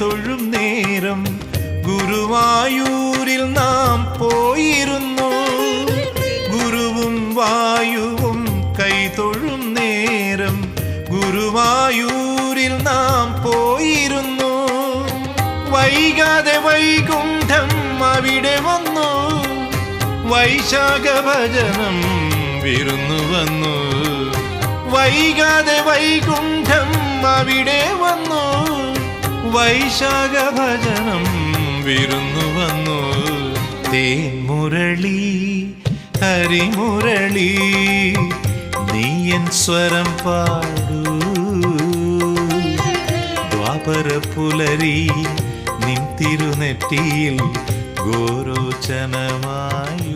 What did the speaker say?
കൈതൊഴും നേരം ഗുരുവായൂരിൽ നാം പോയിരുന്നു. ഗുരുവും വായുവും കൈതൊഴും നേരം ഗുരുവായൂരിൽ നാം പോയിരുന്നു. വൈകാതെ വൈകുണ്ഠം അവിടെ വന്നു. വൈശാഖ ഭജനം വിരുന്നു വന്നു. വൈകാതെ വൈകുണ്ഠം അവിടെ വന്നു. വൈശാഖ ഭജനം വിരുന്നു വന്നു. തേൻമുരളി ഹരിമുരളി നീയൻ സ്വരം പാടൂ. ദ്വാപര പുലരി നിൻ തിരുനെറ്റിയിൽ ഗോരോചനമായി